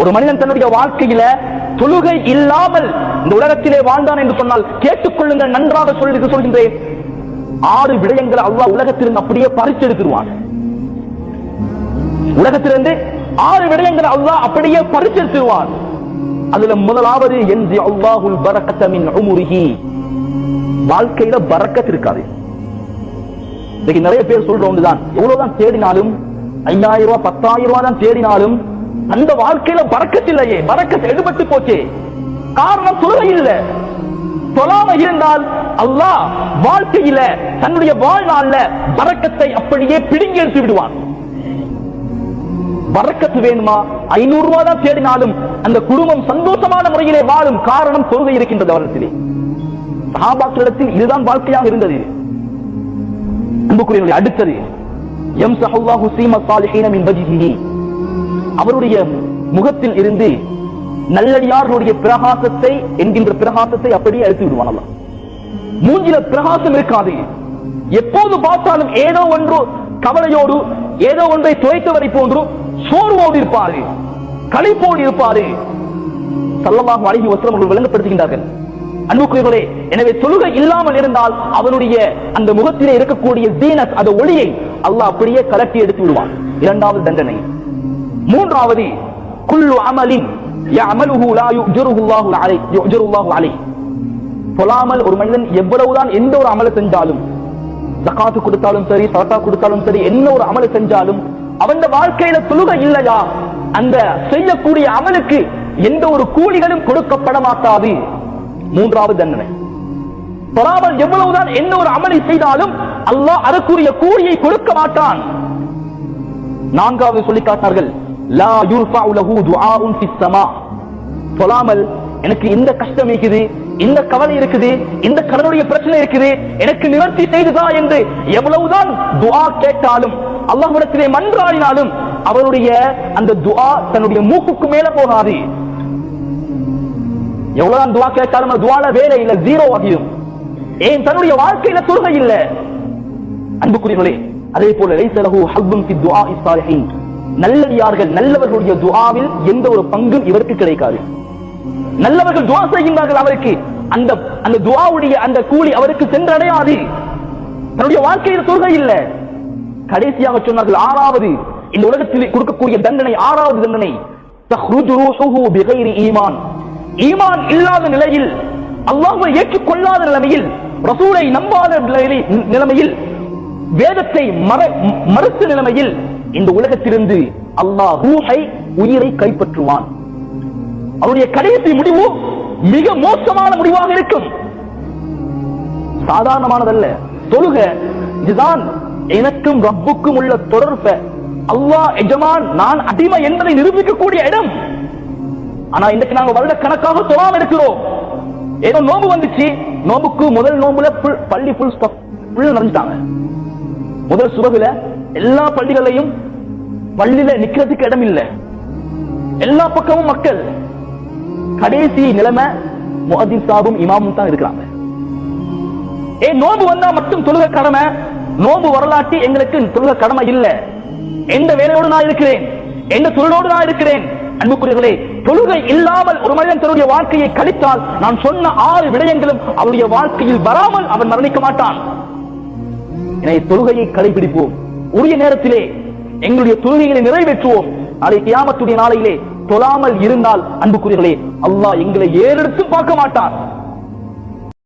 ஒரு மனிதன் தன்னுடைய வாழ்க்கையில தொழுகை இல்லாமல் இந்த உலகத்திலே வாழ்ந்தான் என்று சொன்னால் கேட்டுக்கொள்ளுங்கள், நன்றாக சொல்கின்றேன், 6 விடயங்களை அல்லாஹ் உலகத்திலிருந்து அப்படியே பறிச்செடுத்துருவான். உலகத்திலிருந்து 6 விடயங்களை அல்லாஹ் அப்படியே பறிச்செடுத்துருவான். அதுல முதலாவது என்ஜி அல்லாஹுல் பரக்கத மின் உம்ரிஹி, வாழ்க்கையில பரக்கத் இருக்காது. இன்னைக்கு நிறைய பேர் சொல்ற ஒன்றுதான், எவ்வளவுதான் தேடினாலும் 5000 ரூபாய் 10,000 ரூபாய் தான் தேடினாலும் அந்த வாழ்க்கையில பரக்கத் இல்லையே, பரக்கத் எடுபட்டு போச்சே. காரணம் தொழுகை இல்ல. தொழாம இருந்தால் அல்லாஹ் வாழ்க்கையில தன்னுடைய வாழ்நாள்ல பரக்கத்தை அப்படியே பிடுங்கி எடுத்து விடுவான். பரக்கத்து வேணுமா? 500 ரூபாய் தான் தேடினாலும் அந்த குடும்பம் சந்தோஷமான முறையிலே வாழும். காரணம் தொழுகை இருக்கின்றது அவரிடத்திலே. சஹாபாக்களிடத்தில் இதுதான் வாழ்க்கையாக இருந்தது. அன்புக்குரியவர்களே, அடுத்தது யம்ஸஹுல்லாஹு ஸீம ஸாலிஹீன மின் வஜ்ஹிஹி, அவருடைய முகத்தில் இருந்து நல்லடியார்களுடைய பிரகாசத்தை என்கின்ற பிரகாசத்தை அப்படியே அழித்து விடுவான் அல்லாஹ். மூஞ்சில பிரகாசம் இருக்காது. எப்போது பார்த்தாலும் ஏதோ ஒன்று கவலையோடு, ஏதோ ஒன்றை துவைத்தவரை போன்று சோர்வோடு இருப்பாரு, களைப்போடு இருப்பாரு. ஸல்லல்லாஹு அலைஹி வஸல்லம் அவர்கள் விளங்கப்படுத்துகின்றார்கள். அன்புக்குரியவர்களே, எனவே தொழுகை இல்லாமல் இருந்தால் அவனுடைய அந்த முகத்திலே இருக்கக்கூடிய ஜீனத், அந்த ஒளியை அல்லாஹ் அப்படியே கலட்டி எடுத்து விடுவான். இரண்டாவது தண்டனை. மூன்றாவது குல்லு அமலின் யஅமலுஹு லா யுஜ்ருஹுல்லாஹு அலைஹி, தொழாமல் ஒரு மனிதன் எவ்வளவுதான் எந்த ஒரு அமலை செஞ்சாலும், ஜகாத்து கொடுத்தாலும் சரி, சதகா கொடுத்தாலும் சரி, என்ன ஒரு அமலை செஞ்சாலும் அவன் வாழ்க்கையில தொழுகை இல்லையா, அந்த செய்யக்கூடிய அமலுக்கு எந்த ஒரு கூலிகளும் கொடுக்கப்பட மாட்டாது. மூன்றாவது தண்டனை. தொழாமல் எவ்வளவுதான் என்ன ஒரு அமலை செய்தாலும் அல்லாஹ் அதற்குரிய கூலியை கொடுக்க மாட்டான். நான்காவது சொல்லி காட்டார்கள், லா யுர்ஃபஉ லஹு துஆஉன் ஃபிஸ் ஸமா, தொழாமல் எனக்கு இந்த கஷ்டம் இருக்குது, இந்த கவலை இருக்குது, இந்த கடனுடைய பிரச்சனை இருக்குது, எனக்கு நிவர்த்தி செய்துதா என்று எவ்வளவுதான் துஆ கேட்டாலும், அல்லாஹ்விடத்திலே மன்றாடினாலும் அவருடைய அந்த துஆ தன்னுடைய மூக்குக்கு மேல போகாது. எவ்வளவுதான் துஆ கேட்டாலும் அந்த துஆல வேலை இல்ல, ஜீரோ ஆகிடும். ஏன்? தன்னுடைய வாழ்க்கையில தொழுகை இல்ல. அன்புக்குரியவர்களே, அதே போல லைஸ லஹு ஹல்புன் ஃபி துஆஇ ஸாலிஹீன், நல்லடியார்கள் நல்லவர்களுடைய துஆவில் எந்த ஒரு பங்கும் இவருக்கு கிடைக்காது. நல்லவர்கள் துஆ செய்கின்றார்கள், அவருக்கு அந்த துஆவுடைய அந்த கூலி அவருக்கு சென்றடையாது. தன்னுடைய வாழ்க்கையில் தொழுகை இல்ல. கடைசியாக சொன்னார்கள், ஆறாவது இந்த உலகத்தில் கொடுக்கக்கூடிய தண்டனை, ஆறாவது தண்டனை, தஹ்ருஜு ரூஹுஹு பிகைரி ஈமான், ஈமான் இல்லாத நிலையில், அல்லாஹ்வை ஏற்றுக்கொள்ளாத நிலைமையில், ரசூலை நம்பாத நிலைமையில், வேதத்தை மறுத்த நிலைமையில் இந்த உலகத்திலிருந்து அல்லாஹ் ரூஹை, உயிரை கைப்பற்றுவான். அவருடைய கடைசி முடிவு மிக மோசமான முடிவாக இருக்கும். சாதாரணமானதல்ல. தொழுக இதுதான் எனக்கும் ரப்புக்கும் உள்ள தொடர்பை, அல்லாஹ் எஜமான் நான் அடிமை என்பதை நிரூபிக்கக்கூடிய இடம். ஆனா இன்றைக்கு நாங்க வருட கணக்காக தொழாம இருக்கிறோம். ஏதோ நோம்பு வந்துச்சு, நோம்புக்கு முதல் நோம்புல பள்ளி ஃபுல் நிறைஞ்சிட்டாங்க. முதல் சுபகுல எல்லா பள்ளிகளையும் பள்ளியில நிக்கிறதுக்கு இடம் இல்லை, எல்லா பக்கமும் மக்கள். கடைசி நிலைமை முஅத்தின் சாபும் இமாமும் தான் இருக்கிறாங்க. நோம்பு வந்தா மட்டும் தொழுக கடமை, நோம்பு வரலாற்றி எங்களுக்கு தொழுக கடமை இல்லை. எந்த வேலையோடு நான் இருக்கிறேன், எந்த தொழிலோடு நான் இருக்கிறேன். அன்புக்குரியவர்களே, தொழுகை இல்லாமல் ஒரு மனிதன் தன்னுடைய வாழ்க்கையை கழித்தால் நான் சொன்ன 6 விடயங்களும் அவருடைய வாழ்க்கையில் வராமல் அவன் மரணிக்க மாட்டான். எனவே தொழுகையை கடைபிடிப்போம், உரிய நேரத்திலே எங்களுடைய தொழுகைகளை நிறைவேற்றுவோம். நாளை கியாமத்துடைய நாளையிலே தொழாமல் இருந்தால் அன்புக்குரியவர்களே, அல்லாஹ் எங்களை ஏறெடுத்து பார்க்க மாட்டான்.